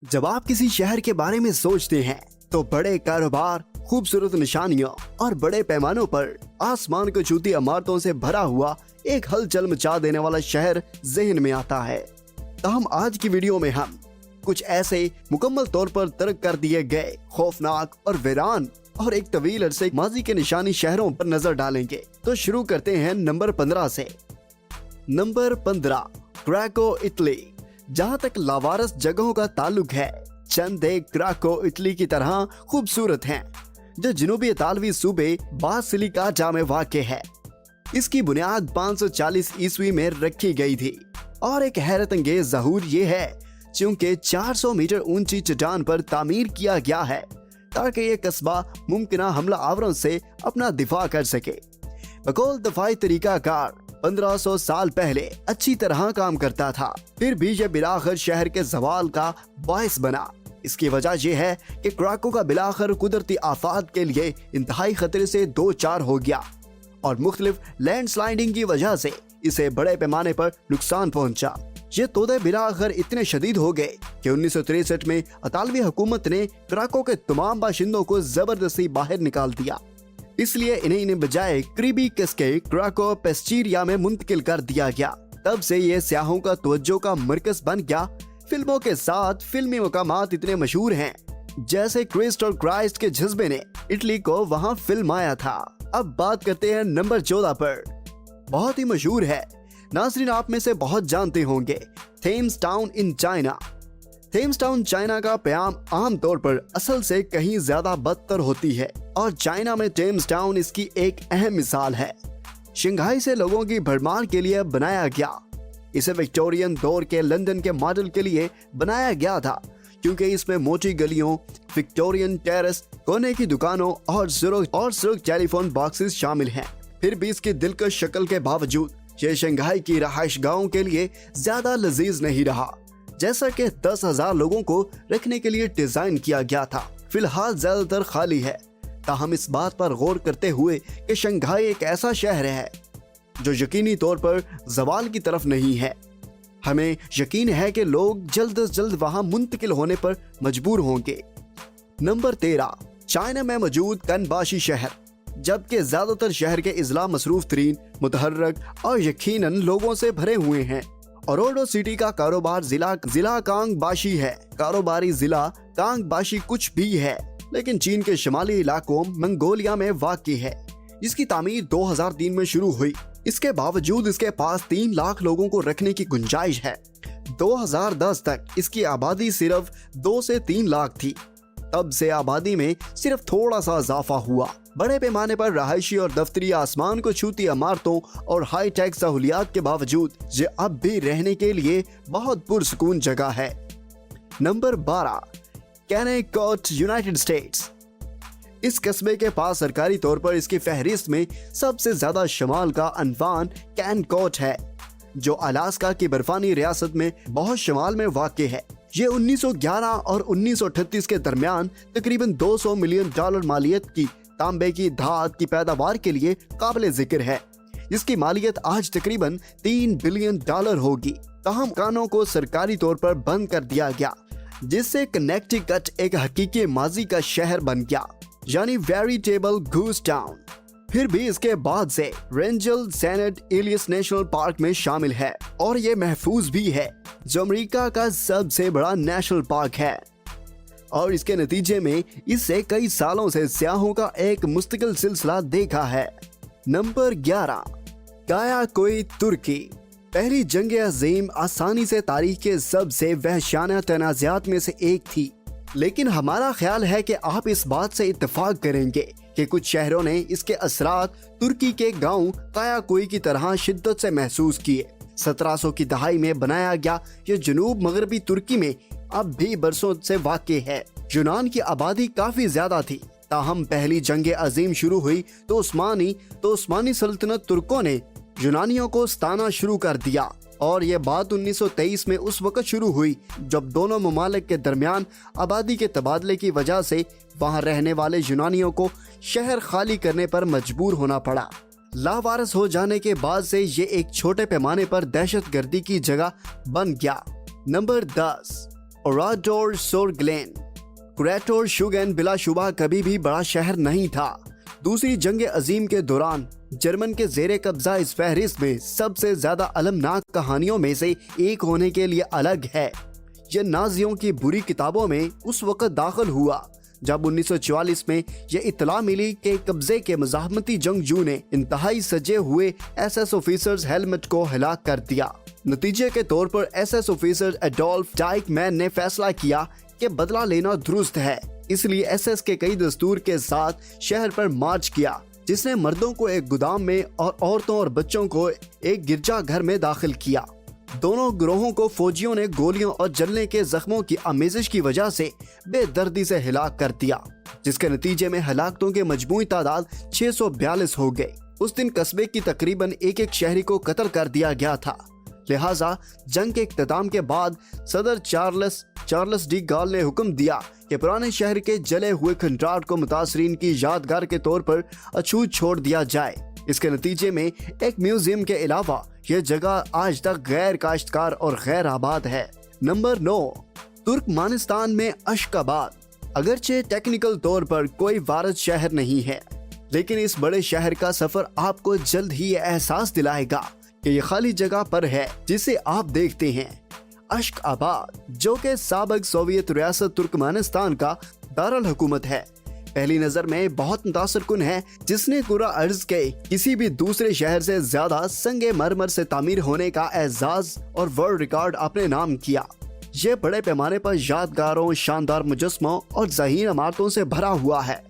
जब आप किसी शहर के बारे में सोचते हैं तो बड़े कारोबार, खूबसूरत निशानियों और बड़े पैमानों पर आसमान को छूती इमारतों से भरा हुआ एक हलचल मचा देने वाला शहर ज़हन में आता है। तो हम आज की वीडियो में हम कुछ ऐसे मुकम्मल तौर पर तर्क कर दिए गए खौफनाक और वीरान और एक तवील अरसे माजी के निशानी शहरों पर नजर डालेंगे। तो शुरू करते हैं नंबर 15 से। Number 15, Krakow, Italy. जहां तक लावारस जगहों का ताल्लुक है, चंद एक क्राको इटली की तरह खूबसूरत हैं, जो जनूबी इतालवी सूबे बासिलिकाटा में वाक़ है। इसकी बुनियाद 540 ईस्वी में रखी गई थी और एक हैरत अंगेज ज़हूर ये है चूंकि 400 मीटर ऊंची चट्टान पर तामीर किया गया है ताकि ये कस्बा मुमकिना हमला आवरों से अपना दिफा कर सके। बकौल दफाई तरीकाकार 1500 साल पहले अच्छी तरह काम करता था, फिर भी ये बिलाखिर शहर के जवाल का बायस बना। इसकी वजह यह है कि क्राको का बिलाखिर कुदरती आफात के लिए इंतहाई खतरे से दो चार हो गया और मुख्तलिफ लैंडस्लाइडिंग की वजह से इसे बड़े पैमाने पर नुकसान पहुंचा। ये तोदे बिलाखिर इतने शदीद हो गए कि 1963 में इतालवी हुकूमत ने क्राको के तमाम बाशिंदों को जबरदस्ती बाहर निकाल दिया। इसलिए इन्हें बजाय करीबी किस्के क्राको पेस्चीरिया में मुंतकिल कर दिया गया। तब से ये सियाहों का तवज्जो का मरकज बन गया। फिल्मों के साथ फिल्मी मकामात इतने मशहूर हैं, जैसे क्रिस्ट और क्राइस्ट के जज्बे ने इटली को वहां फिल्माया था। अब बात करते हैं नंबर 14 पर। बहुत ही मशहूर है, नाज़रीन आप में से बहुत जानते होंगे, Thames town in China. Thames town China का प्याम आम तौर पर असल से कहीं ज्यादा बदतर होती है और चाइना में थेम्स टाउन इसकी एक अहम मिसाल है। शंघाई से लोगों की भरमार के लिए बनाया गया। इसे विक्टोरियन दौर के लंदन के मॉडल के लिए बनाया गया था क्योंकि इसमें मोटी गलियों, विक्टोरियन टेरेस, कोने की दुकानों और सुरख टेलीफोन बॉक्सेस शामिल हैं। फिर भी इसकी दिलकश शक्ल के बावजूद ये शंघाई की रहायशगाहों के लिए ज्यादा लजीज नहीं रहा, जैसा कि 10,000 लोगों को रखने के लिए डिजाइन किया गया था। फिलहाल ज्यादातर खाली है। ताहम इस बात पर गौर करते हुए कि शंघाई एक ऐसा शहर है जो यकीनी तौर पर जवाल की तरफ नहीं है, हमें यकीन है कि लोग जल्द से जल्द वहां मुंतकिल होने पर मजबूर होंगे। नंबर 13, चाइना में मौजूद कनबाशी शहर। जबकि ज्यादातर शहर के इजला मसरूफ तरीन, मुतहर्रक और यकीनन लोगों से भरे हुए हैं। ओरोडो सिटी का कारोबार जिला कांगबाशी है। कारोबारी जिला कांगबाशी कुछ भी है, लेकिन चीन के शिमाली इलाकों मंगोलिया में वाक़ई है। इसकी तामीर 2003 में शुरू हुई। इसके बावजूद इसके पास 3 लाख लोगों को रखने की गुंजाइश है। 2010 तक इसकी आबादी सिर्फ 2 से 3 लाख थी। तब से आबादी में सिर्फ थोड़ा सा इजाफा हुआ। बड़े पैमाने पर रहायशी और दफ्तरी आसमान को छूती इमारतों और हाई टेक सहूलियात के बावजूद ये अब भी रहने के लिए बहुत पुरसुकून जगह है। Number 12, Kennecott, United States. इस कस्बे के पास सरकारी तौर पर इसकी फहरिस्त में सबसे ज्यादा शमाल का अनवान कैनकोट है, जो अलास्का की बर्फानी रियासत में बहुत शमाल में वाक़ई है। ये 1911 और 1938 के दरमियान तकरीबन $200 मिलियन मालियत की तांबे की धात की पैदावार के लिए काबिल जिक्र है। इसकी मालियत आज तकरीबन $3 बिलियन होगी। ताहम कानों को सरकारी तौर पर बंद कर दिया गया, जिससे कनेक्टिकट एक हकीकी माजी का शहर बन गया, यानी वेरिटेबल गूस टाउन। फिर भी इसके बाद से रेंजल सेनेट एलियस नेशनल पार्क में शामिल है और ये महफूज भी है, जो अमेरिका का सबसे बड़ा नेशनल पार्क है। और इसके नतीजे में इससे कई सालों से सियाहों का एक मुस्तकिल सिलसिला देखा है। नंबर 11, कायाकोई, तुर्की। पहली जंग अजीम आसानी से तारीख के सबसे वहशाना तनाज़ात में से एक थी, लेकिन हमारा ख्याल है कि आप इस बात से इत्तेफाक करेंगे कि कुछ शहरों ने इसके असरात तुर्की के गांव कायाकोई की तरह शिद्दत से महसूस किए। 1700 की दहाई में बनाया गया ये जनूब मगरबी तुर्की में अब भी बरसों से वाक़ई है। यूनान की आबादी काफी ज्यादा थी। ताहम पहली जंग अजीम शुरू हुई तो उस्मानी सल्तनत तुर्कों ने यूनानियों को सताना शुरू कर दिया और ये बात 1923 में उस वक्त शुरू हुई जब दोनों ममालिक के दरमियान आबादी के तबादले की वजह से वहां रहने वाले यूनानियों को शहर खाली करने पर मजबूर होना पड़ा। लावारिस हो जाने के बाद से ये एक छोटे पैमाने पर दहशत गर्दी की जगह बन गया। नंबर 10, ओराडोर सोर ग्लेन। क्रेटोर शुगेन बिलाशुबा कभी भी बड़ा शहर नहीं था। दूसरी जंग अजीम के दौरान जर्मन के जेरे कब्जा इस फहरिस्त में सबसे ज्यादा अलमनाक कहानियों में से एक होने के लिए अलग है। यह नाजियों की बुरी किताबों में उस वक्त दाखिल हुआ जब 1944 में यह इत्तला मिली कि कब्जे के मज़ाहमती जंगजू ने इंतहाई सजे हुए एसएस ऑफिसर्स हेलमेट को हलाक कर दिया। नतीजे के तौर पर एसएस ऑफिसर एडोल्फ डाइकमैन ने फैसला किया कि बदला लेना दुरुस्त है, इसलिए एसएस के कई दस्तूर के साथ शहर पर मार्च किया, जिसने मर्दों को एक गोदाम में और औरतों और बच्चों को एक गिरजाघर में दाखिल किया। दोनों गिरोहों को फौजियों ने गोलियों और जलने के जख्मों की आमेजिश की वजह से बेदर्दी से हलाक कर दिया, जिसके नतीजे में हलाकतों के मजमूई तादाद 642 हो गई। उस दिन कस्बे की तकरीबन एक शहरी को कत्ल कर दिया गया था। लिहाजा जंग के इख्तिताम के बाद सदर चार्ल्स डी गॉल ने हुक्म दिया कि पुराने शहर के जले हुए खंडार को मुतासरीन की यादगार के तौर पर अछूत छोड़ दिया जाए। इसके नतीजे में एक म्यूजियम के अलावा यह जगह आज तक गैर काश्तकार और गैर आबाद है। नंबर 9, तुर्कमानिस्तान में अशकाबाद। अगरचे टेक्निकल तौर पर कोई वारद शहर नहीं है, लेकिन इस बड़े शहर का सफर आपको जल्द ही एहसास दिलाएगा कि ये खाली जगह पर है जिसे आप देखते हैं। अशकाबाद, जो कि साबिक सोवियत रियासत तुर्कमानिस्तान का दारुल हुकूमत है, पहली नजर में बहुत मुतासरकुन है, जिसने कुरा अर्ज के किसी भी दूसरे शहर से ज्यादा संगे मरमर से तामीर होने का एजाज और वर्ल्ड रिकॉर्ड अपने नाम किया। ये बड़े पैमाने पर यादगारों, शानदार मुजस्मों और ज़हीन इमारतों से भरा हुआ है,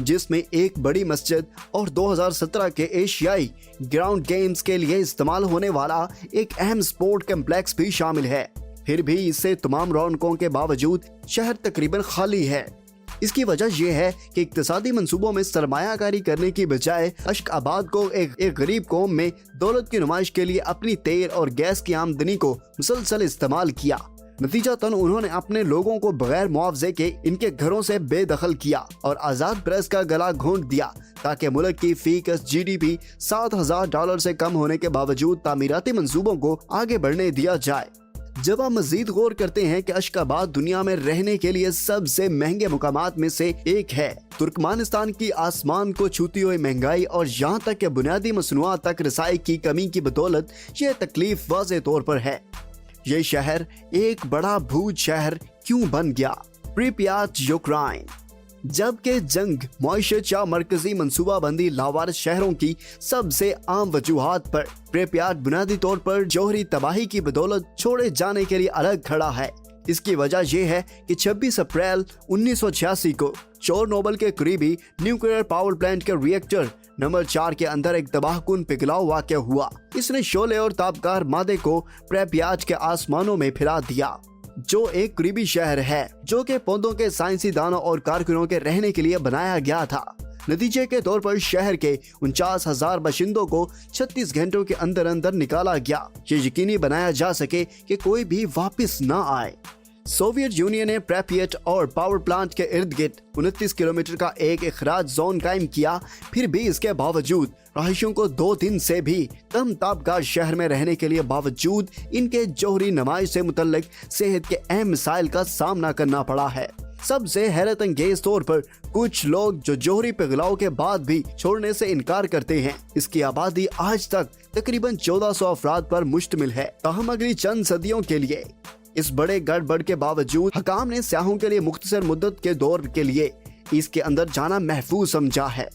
जिसमें एक बड़ी मस्जिद और 2017 के एशियाई ग्राउंड गेम्स के लिए इस्तेमाल होने वाला एक अहम स्पोर्ट कम्प्लेक्स भी शामिल है। फिर भी इससे तमाम रौनकों के बावजूद शहर तकरीबन खाली है। इसकी वजह यह है कि इक्तिसादी मंसूबों में सरमायाकारी करने की बजाय अशकाबाद को एक गरीब कौम में दौलत की नुमाइश के लिए अपनी तेल और गैस की आमदनी को मुसलसल इस्तेमाल किया। नतीजतन उन्होंने अपने लोगों को बगैर मुआवजे के इनके घरों से बेदखल किया और आज़ाद प्रेस का गला घोंट दिया, ताकि मुल्क की फीकस GDP $7,000 से कम होने के बावजूद तामीराती मंसूबों को आगे बढ़ने दिया जाए। जब आप मजीद गौर करते हैं कि अशकाबाद दुनिया में रहने के लिए सबसे महंगे मुकामात में से एक है, तुर्कमानिस्तान की आसमान को छूती हुई महंगाई और यहाँ तक कि बुनियादी मसनूआत तक रसाई की कमी की बदौलत ये तकलीफ वाज़े तौर पर है। ये शहर एक बड़ा भूज शहर क्यों बन गया? प्रिप्यात, यूक्रेन। जबकि जंग, मईशत या मरकजी मनसूबाबंदी लावारिस शहरों की सबसे आम वजूहात पर प्रिप्यात बुनियादी तौर पर जौहरी तबाही की बदौलत छोड़े जाने के लिए अलग खड़ा है। इसकी वजह यह है कि 26 अप्रैल 1986 को चोरनोबल के करीबी न्यूक्लियर पावर प्लांट के रिएक्टर नंबर 4 के अंदर एक तबाहकुन पिघलाव वाक़या हुआ। इसने शोले और तापकार मादे को प्रिप्यात के आसमानों में फिरा दिया, जो एक करीबी शहर है जो कि पौधों के साइंसी दानों और कारकुनों के रहने के लिए बनाया गया था। नतीजे के तौर पर शहर के 49,000 बाशिंदों को 36 घंटों के अंदर अंदर निकाला गया, ये यकीनी बनाया जा सके कि कोई भी वापस न आए। सोवियत यूनियन ने प्रिप्यात और पावर प्लांट के इर्द गिर्द 29 किलोमीटर का एक इखराज जोन कायम किया। फिर भी इसके बावजूद रहायशियों को 2 दिन से भी कम तापगार शहर में रहने के लिए बावजूद इनके जौहरी नमाइश से मुतल्लिक सेहत के अहम मसाइल का सामना करना पड़ा है। सबसे हैरत अंगेज तौर पर कुछ लोग जो जौहरी पिघलाव के बाद भी छोड़ने से इनकार करते हैं। इसकी आबादी आज तक तकरीबन 1400 अफराद पर मुश्तमिल है। ताहम अगली चंद सदियों के लिए इस बड़े गड़बड़ के बावजूद हकाम ने सयाहों के लिए मुख्तसर मुद्दत के दौर के लिए इसके अंदर जाना महफूज समझा है।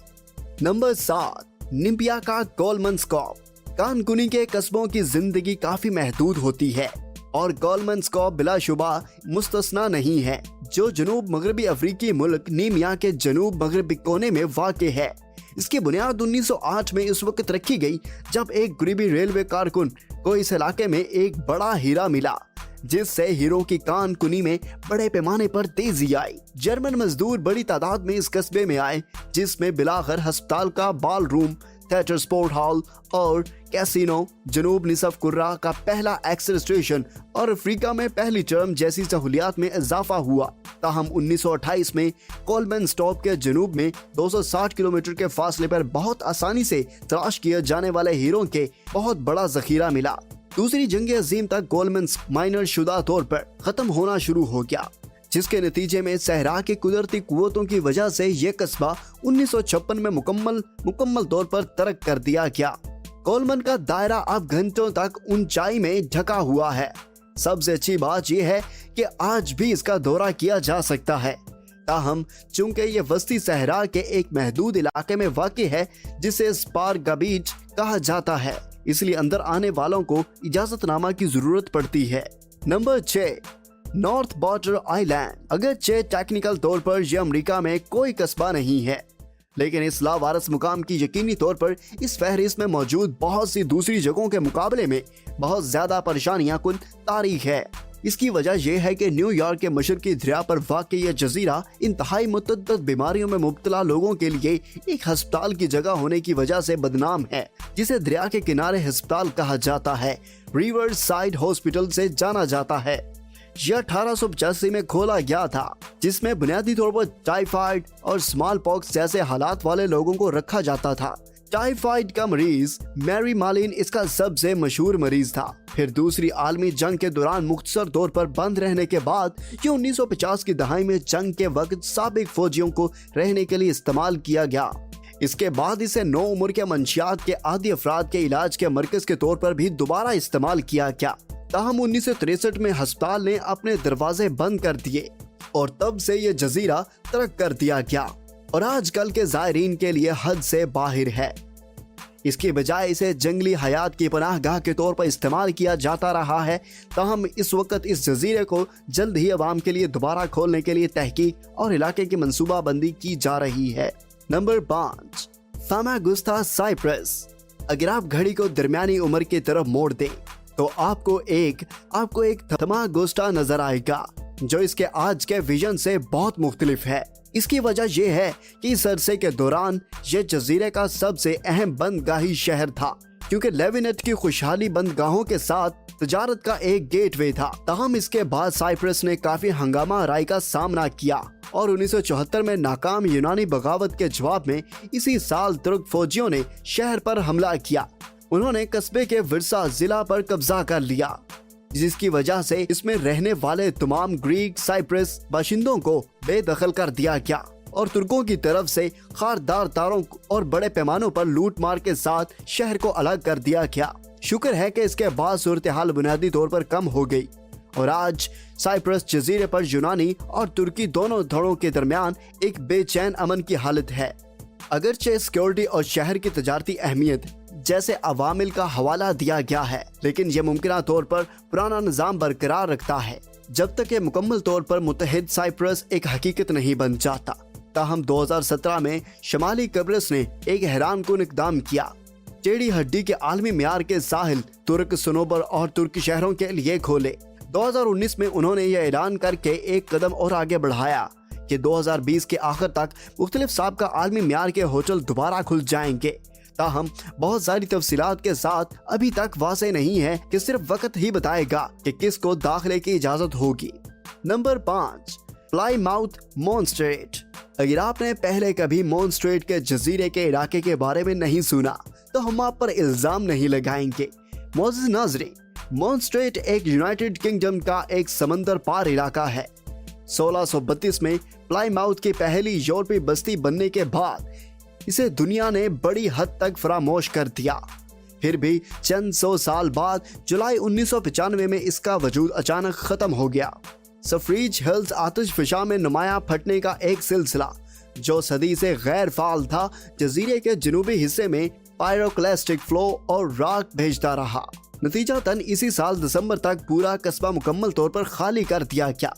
नंबर 7, निम्बिया का गोलमनस्कॉप। कानकुनी के कस्बों की जिंदगी काफी महदूद होती है और गोलमनस्कॉप बिलाशुबा मुस्तस्ना नहीं है, जो जनूब मगरबी अफ्रीकी मुल्क नीमिया के जनूब मगरबी कोने में वाक़ है। इसकी बुनियाद 1908 में इस वक्त रखी गई जब एक गरीबी रेलवे कारकुन को इस इलाके में एक बड़ा हीरा मिला, जिससे हीरो की कानकुनी में बड़े पैमाने पर तेजी आई। जर्मन मजदूर बड़ी तादाद में इस कस्बे में आए, जिसमें बिलाखर अस्पताल का बाल रूम, थिएटर, स्पोर्ट हॉल और कैसीनो, जनूब निसफ कुर्रा का पहला एक्सरे स्टेशन और अफ्रीका में पहली टर्म जैसी सहूलियात में इजाफा हुआ। ताहम 1928 में कोलमन स्टॉप के जनूब में 260 किलोमीटर के फासले पर बहुत आसानी से तलाश किए जाने वाले हीरों के बहुत बड़ा जखीरा मिला। दूसरी जंग अजीम तक कोलमन माइनर शुदा तौर पर खत्म होना शुरू हो गया, जिसके नतीजे में सहरा की कुदरती कुव्वतों की वजह से यह कस्बा 1956 में मुकम्मल तौर पर तर्क कर दिया गया। कोलमन का दायरा अब घंटों तक ऊंचाई में ढका हुआ है। सबसे अच्छी बात यह है कि आज भी इसका दौरा किया जा सकता है, ताहम चूंकि ये वस्ती सहरा के एक महदूद इलाके में वाक़ है जिसे स्पारगा बीच कहा जाता है, इसलिए अंदर आने वालों को इजाजतनामा की जरूरत पड़ती है। Number 6, north border island. अगरचे टेक्निकल तौर पर यह अमेरिका में कोई कस्बा नहीं है, लेकिन इस लावारस मुकाम की यकीनी तौर पर इस फहरिस्त में मौजूद बहुत सी दूसरी जगहों के मुकाबले में बहुत ज्यादा परेशानियां कुल तारीख है। इसकी वजह यह है कि न्यूयॉर्क के मशरकी दरिया पर वाक़ यह जजीरा इंतहाई मुतअद्दिद बीमारियों में मुब्तला लोगों के लिए एक हस्पताल की जगह होने की वजह से बदनाम है, जिसे दरिया के किनारे हस्पताल कहा जाता है। रिवर साइड हॉस्पिटल से जाना जाता है। यह 1885 में खोला गया था, जिसमें बुनियादी तौर पर टाइफाइड और स्मॉल पॉक्स जैसे हालात वाले लोगों को रखा जाता था। टाइफाइड का मरीज मैरी मालिन इसका सबसे मशहूर मरीज था। फिर दूसरी आलमी जंग के दौरान मुख्तसर तौर पर बंद रहने के बाद ये 1950 की दहाई में जंग के वक्त साबिक फौजियों को रहने के लिए इस्तेमाल किया गया। इसके बाद इसे नौ उम्र के मंशियात के आदी अफराद के इलाज के मरकज के तौर पर भी दोबारा इस्तेमाल किया गया। ताहम 1963 में अस्पताल ने अपने दरवाजे बंद कर दिए और तब से ये जजीरा तर्क कर दिया गया और आजकल के जायरीन के लिए हद से बाहर है। इसकी बजाय इसे जंगली हयात की पनाहगाह के तौर पर इस्तेमाल किया जाता रहा है। ताहम इस वक्त इस जजीरे को जल्द ही अवाम के लिए दोबारा खोलने के लिए तहकीक और इलाके की मंसूबा बंदी की जा रही है। Number 5, Famagusta Cyprus. अगर आप घड़ी को दरमियानी उम्र की तरफ मोड़ दें तो आपको एक फामागुस्ता नजर आएगा, जो इसके आज के विजन से बहुत मुख्तलिफ है। इसकी वजह यह है कि इस अरसे के दौरान ये जजीरे का सबसे अहम बंदगाही शहर था, क्योंकि लेविनेट की खुशहाली बंदगाहों के साथ तजारत का एक गेटवे था। ताहम इसके बाद साइप्रस ने काफी हंगामा आराई का सामना किया और 1974 में नाकाम यूनानी बगावत के जवाब में इसी साल तुर्क फौजियों ने शहर पर हमला किया। उन्होंने कस्बे के विरसा जिला पर कब्जा कर लिया, जिसकी वजह से इसमें रहने वाले तमाम ग्रीक साइप्रस बाशिंदों को बेदखल कर दिया गया और तुर्कों की तरफ से खारदार तारों और बड़े पैमानों पर लूट मार के साथ शहर को अलग कर दिया गया। शुक्र है कि इसके बाद सूरत हाल बुनियादी तौर पर कम हो गई और आज साइप्रस जजीरे पर यूनानी और तुर्की दोनों धड़ों के दरमियान एक बेचैन अमन की हालत है। अगरचे सिक्योरिटी और शहर की तजारती अहमियत जैसे अवामिल का हवाला दिया गया है, लेकिन यह मुमकिन तौर पर पुराना निजाम बरकरार रखता है जब तक ये मुकम्मल तौर पर मुत्तहिद साइप्रस एक हकीकत नहीं बन जाता। ताहम 2017 में शमाली कब्रस ने एक हैरानकुन इक़दाम किया। टेढ़ी हड्डी के आलमी मियार के साहिल तुर्क सनोबर और तुर्क शहरों के लिए खोले। 2019 में उन्होंने यह ऐलान करके एक कदम और आगे बढ़ाया कि 2020 के आखिर तक मुख्तलिफ साबिका आलमी मियार के होटल दोबारा खुल जाएंगे। ताहम बहुत सारी तफसीलात के साथ अभी तक वाज़ेह नहीं है कि सिर्फ वक्त ही बताएगा कि किसको दाखिले की इजाजत होगी। Number 5, Plymouth Montserrat. अगर आपने पहले कभी मॉन्स्ट्रेट के जजीरे के इलाके के बारे में नहीं सुना तो हम आप पर इल्जाम नहीं लगाएंगे। मोअज़्ज़िज़ नाज़रीन, मॉन्स्ट्रेट एक यूनाइटेड किंगडम का एक समंदर पार इलाका है। 1632 में प्लाईमाउथ की पहली यूरोपीय बस्ती बनने के बाद इसे दुनिया ने बड़ी हद तक फरामोश कर दिया। फिर भी चंद सौ साल बाद जुलाई 1995 में इसका वजूद अचानक खत्म हो गया। सफरीज हिल्स आतिशफशा में नुमाया फटने का एक सिलसिला जो सदी से गैर फाल था, जजीरे के जनूबी हिस्से में पायरोक्लास्टिक फ्लो और राख भेजता रहा। नतीजतन इसी साल दिसंबर तक पूरा कस्बा मुकम्मल तौर पर खाली कर दिया गया।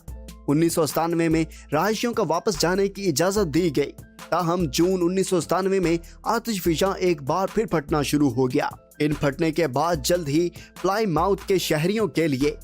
1997 में रहायशियों का वापस जाने की इजाजत दी गई। ताहम जून 1997 में आतिशफशा एक बार फिर फटना शुरू हो गया। इन फटने के बाद जल्द ही प्लाईमाउथ के शहरियों के लिए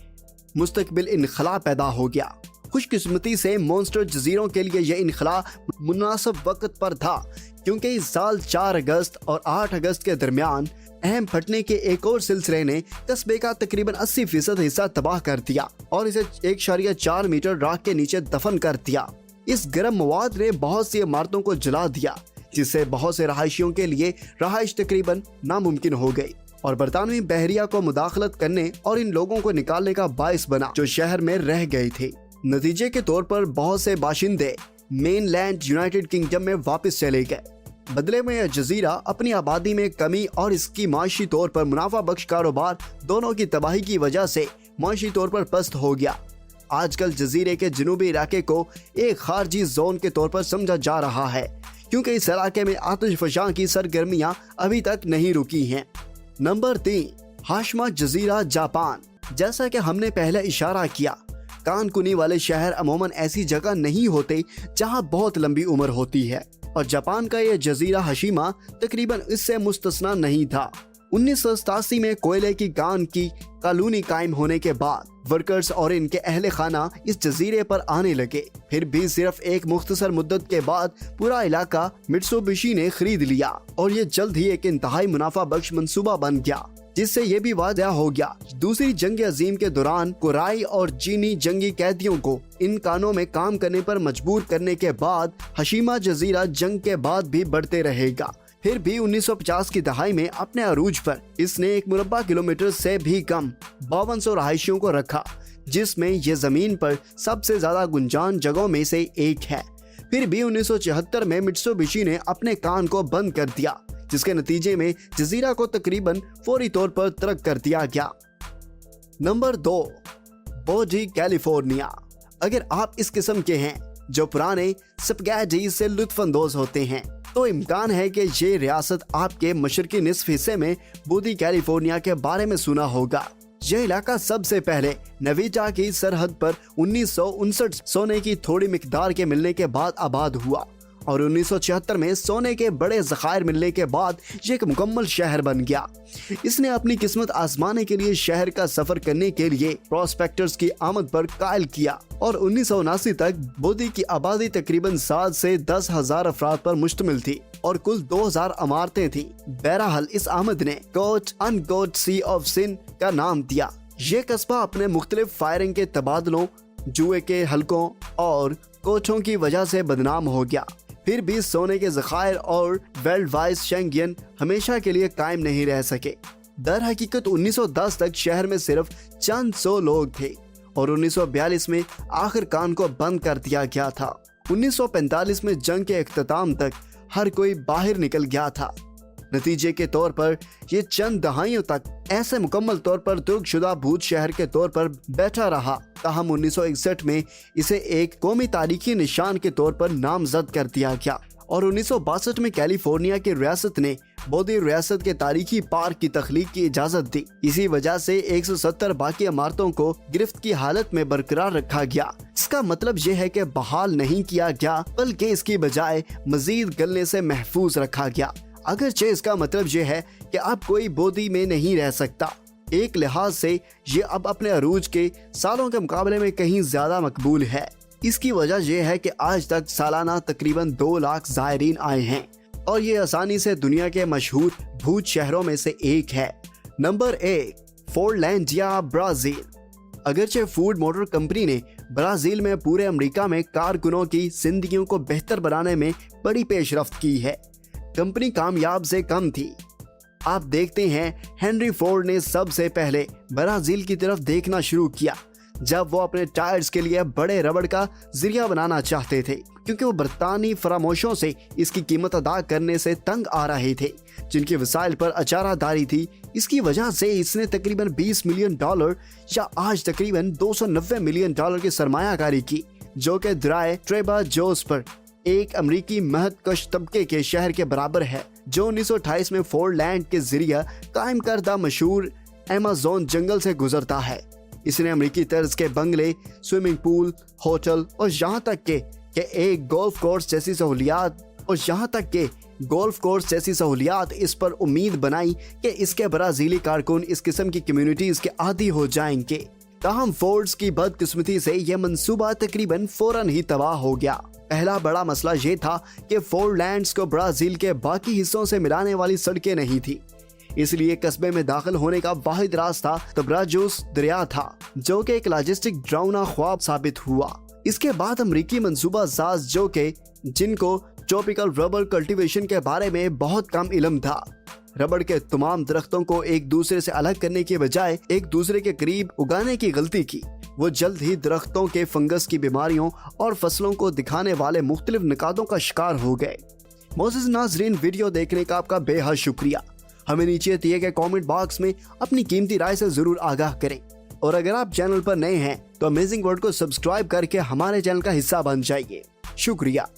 मुस्तकबिल इनखला पैदा हो गया। खुशकिस्मती से मॉन्स्टर जजीरों के लिए यह इनखला मुनासिब वक्त पर था, क्योंकि इस साल 4 अगस्त और 8 अगस्त के दरमियान अहम फटने के एक और सिलसिले ने कस्बे का तकरीबन 80% हिस्सा तबाह कर दिया और इसे 1.4 मीटर राख के नीचे दफन कर दिया। इस गर्म मवाद ने बहुत सी इमारतों को जला दिया, जिससे बहुत से रहायशियों के लिए रहाइश तकरीबन नामुमकिन हो गई। और बरतानवी बहरिया को मुदाखलत करने और इन लोगों को निकालने का बाइस बना जो शहर में रह गए थे। नतीजे के तौर पर बहुत से बाशिंदे मेनलैंड यूनाइटेड किंगडम में वापस चले गए। बदले में यह जजीरा अपनी आबादी में कमी और इसकी माशी तौर पर मुनाफा बख्श कारोबार दोनों की तबाही की वजह से माशी तौर पर पस्त हो गया। आजकल जजीरे के जनूबी इलाके को एक खारजी जोन के तौर पर समझा जा रहा है, क्योंकि इस इलाके में आतिशफशां की सरगर्मियां अभी तक नहीं रुकी हैं। नंबर 3, हाशमा जजीरा जापान। जैसा कि हमने पहले इशारा किया, कानकुनी वाले शहर अमूमन ऐसी जगह नहीं होते जहां बहुत लंबी उम्र होती है, और जापान का यह जजीरा हाशिमा तकरीबन इससे मुस्तस्ना नहीं था। 1987 में कोयले की कान की कॉलोनी कायम होने के बाद वर्कर्स और इनके अहले खाना इस जजीरे पर आने लगे। फिर भी सिर्फ एक मुख्तसर मुद्दत के बाद पूरा इलाका मित्सुबिशी ने खरीद लिया और ये जल्द ही एक इंतहाई मुनाफा बख्श मंसूबा बन गया, जिससे ये भी वाज़ेह हो गया। दूसरी जंग अजीम के दौरान कोराई और चीनी जंगी कैदियों को इन कानों में काम करने पर मजबूर करने के बाद हाशिमा जजीरा जंग के बाद भी बढ़ते रहेगा। फिर भी 1950 की दहाई में अपने अरूज पर इसने 1 मुरब्बा किलोमीटर से भी कम 5200 रहायशियों को रखा, जिसमें ये जमीन पर सबसे ज्यादा गुंजान जगहों में से एक है। फिर भी 1974 में मित्सुबिशी ने अपने कान को बंद कर दिया, जिसके नतीजे में जजीरा को तकरीबन फौरी तौर पर तर्क कर दिया गया। नंबर 2, बोडी कैलिफोर्निया। अगर आप इस किस्म के हैं जो पुराने स्पगैटी से लुत्फानंदोज होते हैं, तो इम्कान है कि ये रियासत आपके मशरकी निस्फ हिस्से में बोडी कैलिफोर्निया के बारे में सुना होगा। यह इलाका सबसे पहले नवीटा की सरहद पर 1959 सोने की थोड़ी मिकदार के मिलने के बाद आबाद हुआ, और 1976 में सोने के बड़े ज़खायर मिलने के बाद ये एक मुकम्मल शहर बन गया। इसने अपनी किस्मत आजमाने के लिए शहर का सफर करने के लिए प्रोस्पेक्टर्स की आमद पर कायल किया, और 1979 तक बोडी की आबादी तकरीबन 7 से 10,000 अफराद पर मुश्तमिल थी और कुल 2000 इमारतें थी। बहरहाल इस आमद ने quote unquote sea of sin का नाम दिया। ये कस्बा अपने मुख्तलिफ फायरिंग के तबादलों, जुए के हलकों और कोचों की वजह से बदनाम हो गया। फिर भी सोने के ज़खायर और वर्ल्ड वाइड शेंगियन हमेशा के लिए कायम नहीं रह सके। दर हकीकत 1910 तक शहर में सिर्फ चंद 100 लोग थे और 1942 में आखिर कान को बंद कर दिया गया था। 1945 में जंग के इख्तिताम तक हर कोई बाहर निकल गया था। नतीजे के तौर पर ये चंद दहाइयों तक ऐसे मुकम्मल तौर पर तुर्कशुदा भूत शहर के तौर पर बैठा रहा। ताहम 1961 में इसे एक कौमी तारीखी निशान के तौर पर नामजद कर दिया गया, और 1962 में कैलिफोर्निया की रियासत ने बोडी रियासत के तारीखी पार्क की तख्लीक की इजाजत दी। इसी वजह से 170 बाकी इमारतों को गिरफ्त की हालत में बरकरार रखा गया। इसका मतलब यह है कि बहाल नहीं किया गया, बल्कि इसकी बजाय मजीद गलने से महफूज रखा गया। अगरचे इसका मतलब यह है कि अब कोई बोडी में नहीं रह सकता। एक लिहाज से ये अब अपने अरूज के सालों के मुकाबले में कहीं ज्यादा मकबूल है। इसकी वजह यह है कि आज तक सालाना तकरीबन 2 लाख ज़ायरीन आए हैं, और ये आसानी से दुनिया के मशहूर भूत शहरों में से एक है। Number 1, Fordlandia, Brazil. अगरचे फूड मोटर कंपनी ने ब्राजील में पूरे अमेरिका में कारकुनों की जिंदगियों को बेहतर बनाने में बड़ी पेशरफ्त की है। कंपनी कामयाब से कम थी। आप देखते हैं हेनरी फोर्ड ने सबसे पहले ब्राजील की तरफ देखना शुरू किया जब वो अपने टायर्स के लिए बड़े रबड़ का जरिया बनाना चाहते थे, क्योंकि वो बरतानी फरामोशों से इसकी कीमत अदा करने से तंग आ रहे थे, जिनकी वसाइल पर अचारादारी थी। इसकी वजह से इसने तकरीबन $20 मिलियन या आज तकरीबन $290 मिलियन की सरमायाकारी की, जो कि दराए ट्रेबा जोस पर एक अमरीकी महत्कश तबके के शहर के बराबर है, जो 1928 में फोर्टलैंड के जरिए कायम करदा मशहूर अमेज़न जंगल से गुजरता है। इसने अमरीकी तर्ज के बंगले, स्विमिंग पूल, होटल और यहाँ तक के एक गोल्फ कोर्स जैसी सहूलियात इस पर उम्मीद बनाई कि इसके ब्राजीली कारकुन इस किस्म की कम्युनिटीज के आदी हो जाएंगे। ताहम फोर्ड्स की बदकिस्मती से यह मंसूबा तकरीबन फौरन ही तबाह हो गया। पहला बड़ा मसला ये था कि फोर्टलैंड्स को ब्राजील के बाकी हिस्सों से मिलाने वाली सड़कें नहीं थी, इसलिए कस्बे में दाखिल होने का वाहिद रास्ता तब्राजुस दरिया था, जो कि एक लॉजिस्टिक ड्राउना ख्वाब साबित हुआ। इसके बाद अमरीकी मंसूबा साज जिनको ट्रॉपिकल रबर कल्टीवेशन के बारे में बहुत कम इल्म था, रबड़ के तमाम दरख्तों को एक दूसरे से अलग करने के बजाय एक दूसरे के करीब उगाने की गलती की। वो जल्द ही दरख्तों के फंगस की बीमारियों और फसलों को दिखाने वाले मुख्तलिफ निकातों का शिकार हो गए। मोअज़्ज़िज़ नाज़रीन, वीडियो देखने का आपका बेहद शुक्रिया। हमें नीचे दिए गए कमेंट बॉक्स में अपनी कीमती राय से जरूर आगाह करें, और अगर आप चैनल पर नए हैं तो अमेजिंग वर्ल्ड को सब्सक्राइब करके हमारे चैनल का हिस्सा बन जाइए। शुक्रिया।